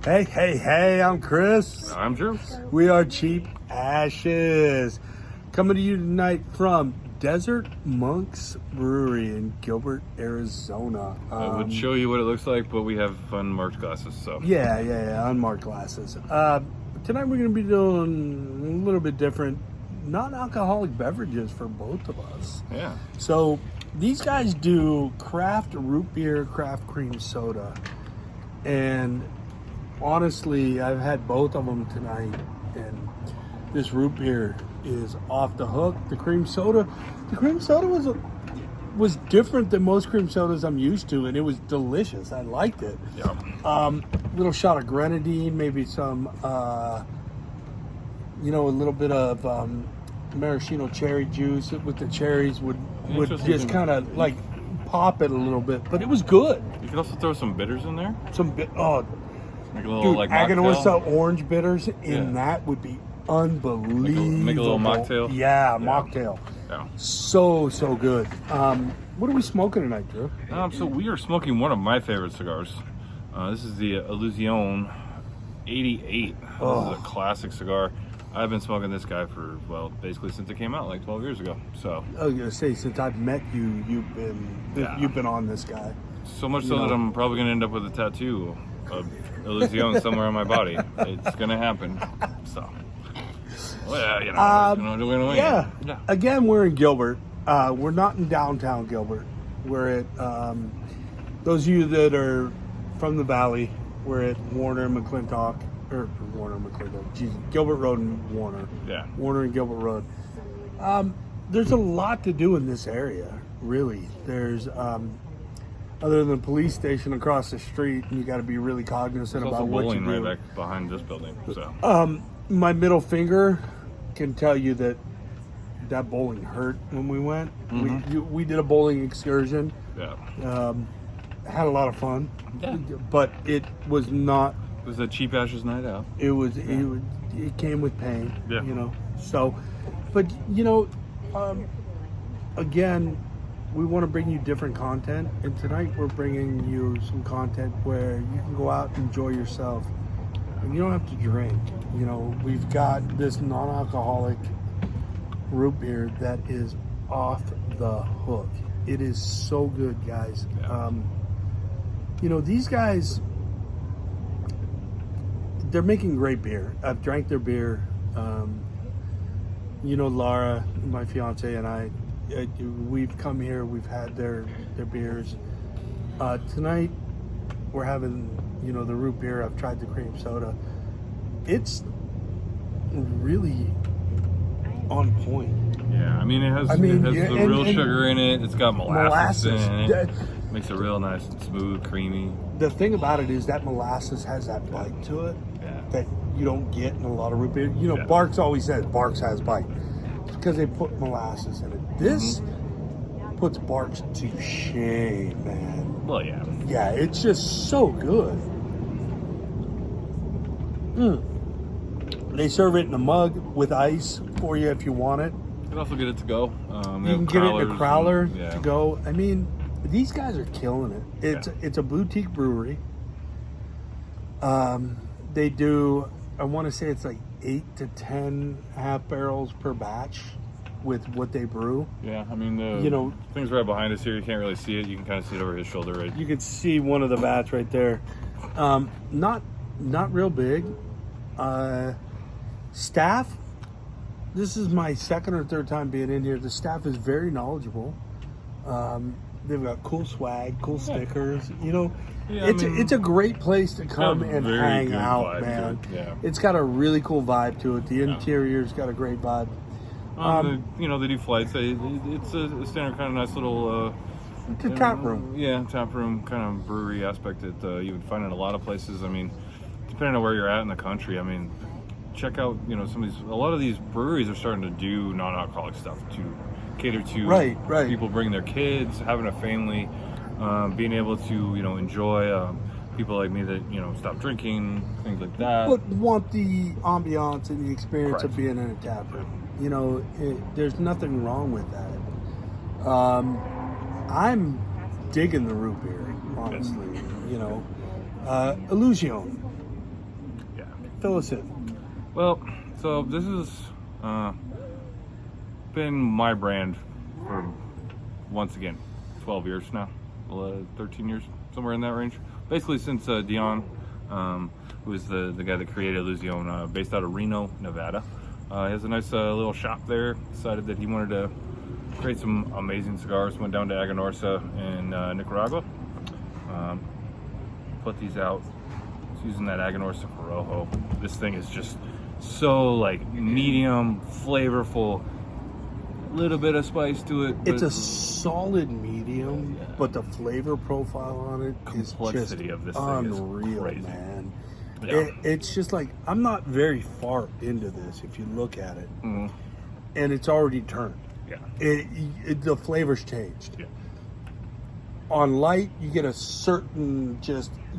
Hey, I'm Chris. I'm Drew. We are Cheap Ashes. Coming to you tonight from Desert Monks Brewery in Gilbert, Arizona. I would show you what it looks like, but we have unmarked glasses, so. Yeah, unmarked glasses. Tonight we're going to be doing a little bit different non-alcoholic beverages for both of us. Yeah. So these guys do craft root beer, craft cream soda. And honestly, I've had both of them tonight, and this root beer is off the hook. The cream soda was different than most cream sodas I'm used to, and it was delicious. I liked it. Yeah. Little shot of grenadine, maybe some, a little bit of maraschino cherry juice with the cherries would just kind of like pop it a little bit, but it was good. You could also throw some bitters in there. Make a little like mocktail. Aganorsa orange bitters in that would be unbelievable. Make a little mocktail. Yeah, mocktail. Yeah. So good. What are we smoking tonight, Drew? So we are smoking one of my favorite cigars. This is the Illusione 88. Oh. This is a classic cigar. I've been smoking this guy for, basically since it came out like 12 years ago. So I was gonna say, since I've met you, you've been on this guy. So much so that I'm probably gonna end up with a tattoo of Illusione somewhere on my body. It's gonna happen. So, yeah. Again, we're in Gilbert. We're not in downtown Gilbert. We're at those of you that are from the valley. We're at Warner and McClintock. Gilbert Road and Warner. Yeah. Warner and Gilbert Road. There's a lot to do in this area, really. There's, other than the police station across the street, and you got to be really cognizant about what you do. There's also bowling right back behind this building. So. My middle finger can tell you that bowling hurt when we went. Mm-hmm. We did a bowling excursion. Yeah. Had a lot of fun. Yeah. But it was not. It was a Cheap Ashes night out. It came with pain. Yeah. So, but again, we want to bring you different content, and tonight we're bringing you some content where you can go out and enjoy yourself, and you don't have to drink. We've got this non-alcoholic root beer that is off the hook. It is so good, guys. Yeah. These guys, they're making great beer. I've drank their beer. Laura, my fiance, and I, we've come here. We've had their beers. Tonight, we're having, the root beer. I've tried the cream soda. It's really on point. Yeah, it has the real sugar in it. It's got molasses in it. Makes it real nice and smooth, creamy. The thing about it is that molasses has that bite to it that you don't get in a lot of root beer. Barks always says Barks has bite. It's because they put molasses in it. This puts Barks to shame, man. Well, yeah. Yeah, it's just so good. They serve it in a mug with ice for you if you want it. You can also get it to go. You can get it in a crowler to go. These guys are killing it. It's a boutique brewery. They do, I want to say it's like 8 to 10 half barrels per batch with what they brew. Yeah, the thing's right behind us here. You can't really see it. You can kind of see it over his shoulder, right? You can see one of the vats right there. Not real big. Staff, this is my second or third time being in here. The staff is very knowledgeable. They've got cool swag, cool stickers. It's a great place to come and hang out, man. Yeah. It's got a really cool vibe to it. The interior's got a great vibe. They do flights. It's a standard kind of nice little. It's a tap room. Yeah, tap room kind of brewery aspect that you would find in a lot of places. Depending on where you're at in the country, check out a lot of these breweries are starting to do non-alcoholic stuff to cater to right. people bringing their kids, having a family, being able to enjoy people like me that stop drinking, things like that, but want the ambiance and the experience of being in a tap room. There's nothing wrong with that. I'm digging the root beer, honestly. Illusione. fill us in. Well, so this has been my brand for, once again, 12 years now, 13 years, somewhere in that range. Basically since Dion, who is the guy that created Illusione, based out of Reno, Nevada. He has a nice little shop there. Decided that he wanted to create some amazing cigars. Went down to Aganorsa in Nicaragua. Put these out. It's using that Aganorsa Rojo. This thing is just so like medium, flavorful. Little bit of spice to it. It's a solid medium, yeah. But the flavor profile on it is just of this unreal, thing is crazy. Man. Yeah. It's just like, I'm not very far into this if you look at it, Mm-hmm. and it's already turned. Yeah. The flavor's changed. Yeah. On light, you get a certain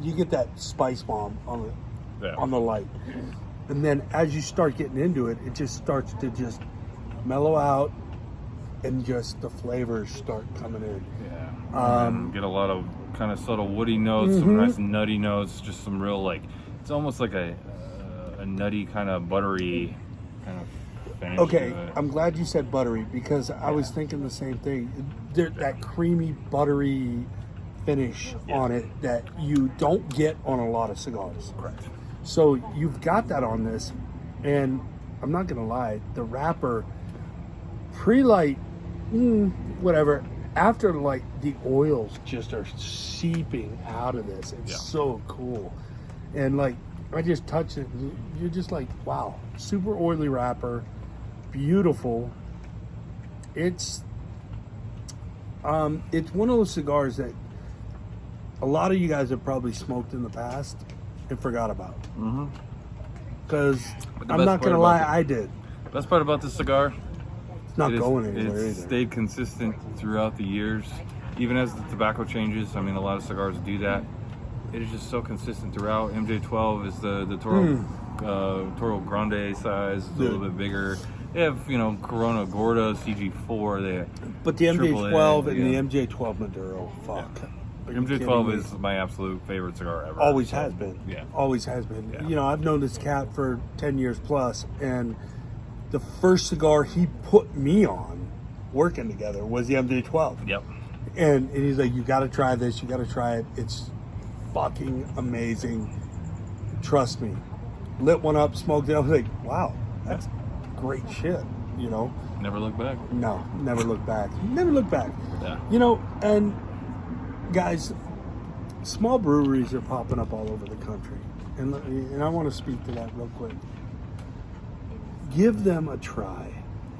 you get that spice bomb on the light, and then as you start getting into it, it just starts to just mellow out, and just the flavors start coming in. Yeah. Get a lot of kind of subtle woody notes, some nice nutty notes, just some real like, it's almost like a nutty kind of buttery kind of finish. Okay, I'm glad you said buttery, because I was thinking the same thing. That creamy, buttery finish on it that you don't get on a lot of cigars. Correct. So you've got that on this, and I'm not gonna lie, the wrapper, pre-light, whatever. After light, the oils just are seeping out of this. It's so cool, and like I just touched it, and you're just like, wow, super oily wrapper, beautiful. It's one of those cigars that a lot of you guys have probably smoked in the past and forgot about. Because I'm not gonna lie, I did. Best part about this cigar, it's not going anywhere it's either. stayed consistent throughout the years, even as the tobacco changes. I mean, a lot of cigars do that. It is just so consistent throughout. MJ12 is the Toro Grande size, it's a little bit bigger. They have, Corona Gorda, CG4. They have But the MJ12 and yeah. the MJ12 Maduro, fuck. Are you kidding MJ12 me? is my absolute favorite cigar ever. Always has been. Yeah. Always has been. Yeah. I've known this cat for 10 years plus, and the first cigar he put me on, working together, was the MJ12. Yep. And he's like, you got to try this. You got to try it. It's fucking amazing. Trust me. Lit one up, smoked it. I was like, wow, that's great shit. Never look back. No, never look back. Never look back. Yeah. And guys, small breweries are popping up all over the country, and I want to speak to that real quick. Give them a try,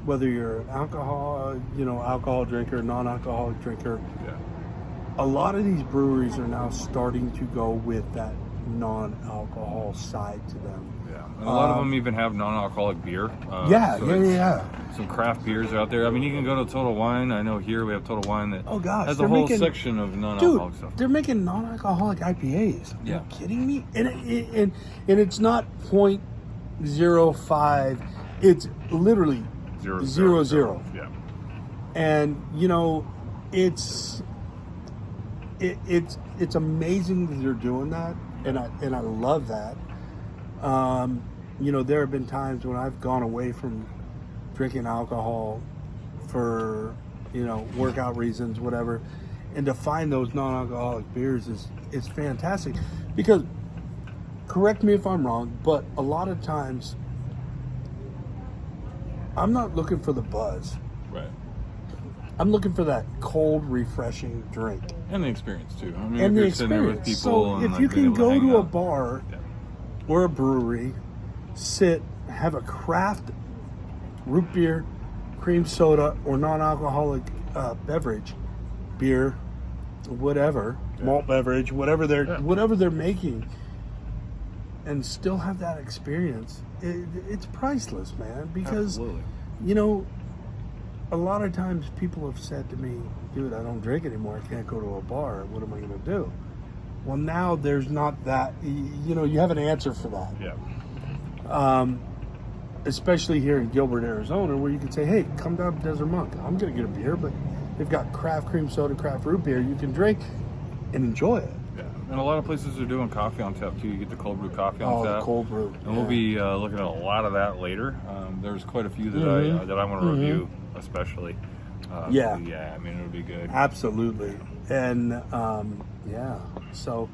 whether you're an alcohol drinker, non-alcoholic drinker. Yeah. A lot of these breweries are now starting to go with that non-alcohol side to them. Yeah. And a lot of them even have non-alcoholic beer. Yeah. Some craft beers out there. I mean, you can go to Total Wine. I know here we have Total Wine that has a whole section of non-alcoholic stuff. They're making non-alcoholic IPAs. Are you kidding me? And it's not 0.05. It's literally 0.00. Yeah. And it's amazing that they're doing that, and I love that. There have been times when I've gone away from drinking alcohol for workout reasons, whatever, and to find those non-alcoholic beers is fantastic. Because, correct me if I'm wrong, but a lot of times I'm not looking for the buzz. Right. I'm looking for that cold, refreshing drink. And the experience too. I mean, And if the you're sitting there with experience. people So and if like you being can able go hang to a out. bar Yeah. or a brewery, sit, have a craft root beer, cream soda, or non-alcoholic beverage, beer, whatever, malt beverage, whatever they're making, and still have that experience, it's priceless, man. Because Absolutely. a lot of times people have said to me, dude, I don't drink anymore, I can't go to a bar, what am I going to do? Well, now there's not that, you have an answer for that. Yeah. Especially here in Gilbert, Arizona, where you can say, hey, come down to Desert Monk, I'm going to get a beer, but they've got craft cream soda, craft root beer you can drink and enjoy it. Yeah. And a lot of places are doing coffee on tap too. You get the cold brew coffee on Oh, tap. the cold brew. And we'll be looking at a lot of that later. There's quite a few that I want to review, especially. Yeah. Yeah, I mean, it'll be good. Absolutely. And yeah, so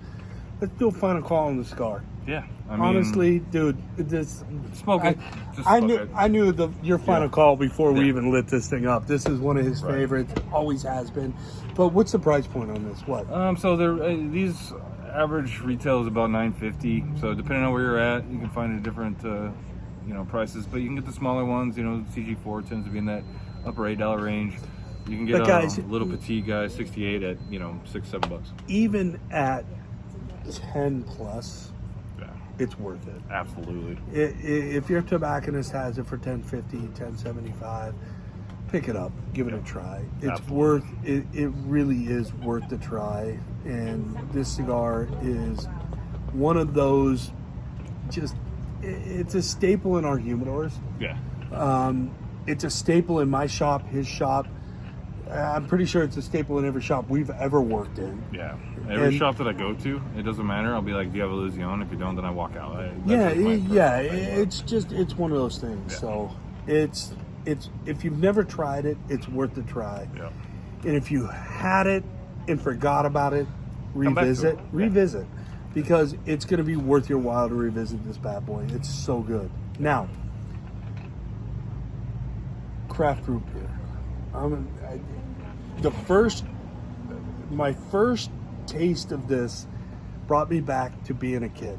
let's do a final call on the cigar. Yeah. I mean, Honestly, dude, this smoke it. Just I smoke knew it. I knew your final call before we Yeah. even lit this thing up. This is one of his Right. favorites, always has been. But what's the price point on this? What? So these average retail is about $9.50. So depending on where you're at, you can find a different prices. But you can get the smaller ones. CG4 tends to be in that upper $8 range. You can get But guys, a little petite guy, 68 at $6-7. Even at 10 plus, Yeah, it's worth it. absolutely. If your tobacconist has it for $10.50, $10.75, pick it up, give it a try. It's Absolutely. worth it. It really is worth the try. And this cigar is one of those. It's a staple in our humidors. Yeah. It's a staple in my shop, his shop. I'm pretty sure it's a staple in every shop we've ever worked in. Yeah. Every And- shop that I go to, it doesn't matter. I'll be like, "Do you have Illusione?" If you don't, then I walk out. Yeah, That's it's one of those things. Yeah. So it's if you've never tried it, it's worth the try. Yeah. And if you had it and forgot about it, Come back to it. Yeah. revisit, because it's going to be worth your while to revisit this bad boy. It's so good. Now, craft root beer. My first taste of this brought me back to being a kid.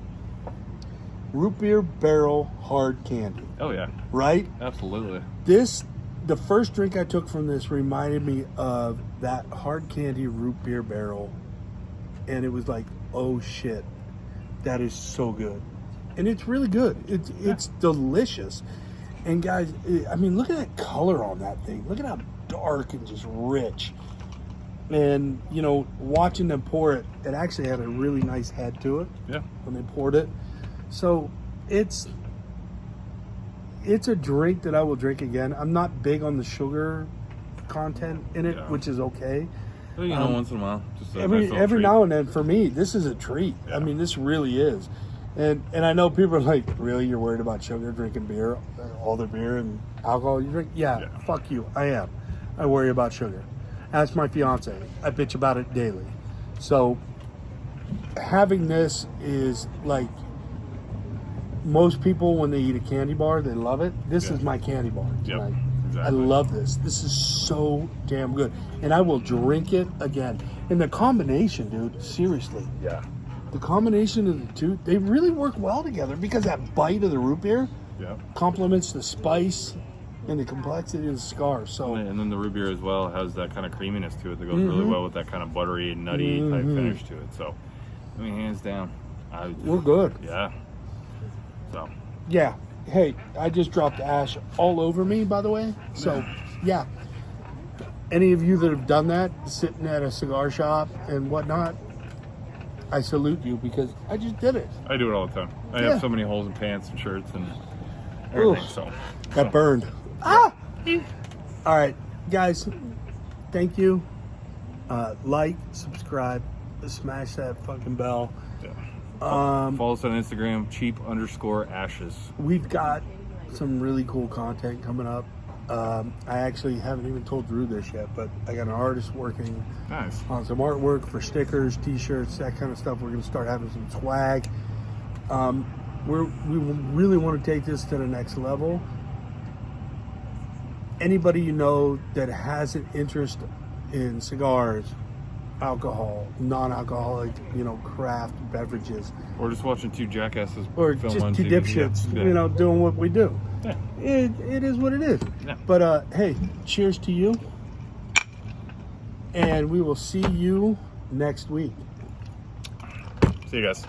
Root beer barrel hard candy, Oh yeah. right? Absolutely. The first drink I took from this reminded me of that hard candy root beer barrel, and it was like, oh shit, that is so good, and it's really good. It's delicious, and guys, I mean, look at that color on that thing. Look at how dark and just rich. And watching them pour it, it actually had a really nice head to it Yeah. when they poured it. So it's a drink that I will drink again. I'm not big on the sugar content in it, Yeah. which is okay. Well, once in a while, just a nice Every little treat. now and then, for me, this is a treat. Yeah. I mean, this really is. And I know people are like, really, you're worried about sugar, drinking beer, all the beer and alcohol you drink? Yeah. Fuck you. I am. I worry about sugar. Ask my fiance. I bitch about it daily. So having this is like, most people, when they eat a candy bar, they love it. This is my candy bar tonight. Exactly. I love this. This is so damn good. And I will drink it again. And the combination, dude, seriously. Yeah. The combination of the two, they really work well together, because that bite of the root beer Yeah. complements the spice and the complexity of the cigar. So And then the root beer as well has that kind of creaminess to it that goes really well with that kind of buttery and nutty type finish to it. So, I mean, hands down, we're good. Yeah. So. Yeah. Hey, I just dropped ash all over me, by the way. So, yeah. Any of you that have done that, sitting at a cigar shop and whatnot, I salute you, because I just did it. I do it all the time. I Yeah. have so many holes in pants and shirts and everything. Oof. So Got burned. Ah! All right, guys, thank you. Like, subscribe, smash that fucking bell. yeah. Um, Follow us on Instagram, cheap_ashes. We've got some really cool content coming up. I actually haven't even told Drew this yet, but I got an artist working Nice. on some artwork for stickers, t-shirts, that kind of stuff. We're going to start having some swag. We really want to take this to the next level. Anybody you know that has an interest in cigars, alcohol, non-alcoholic, craft beverages, Or just watching two jackasses or film just on two TV. dipshits, Yeah. doing what we do. Yeah. It is what it is. Yeah. But hey, cheers to you, and we will see you next week. See you guys.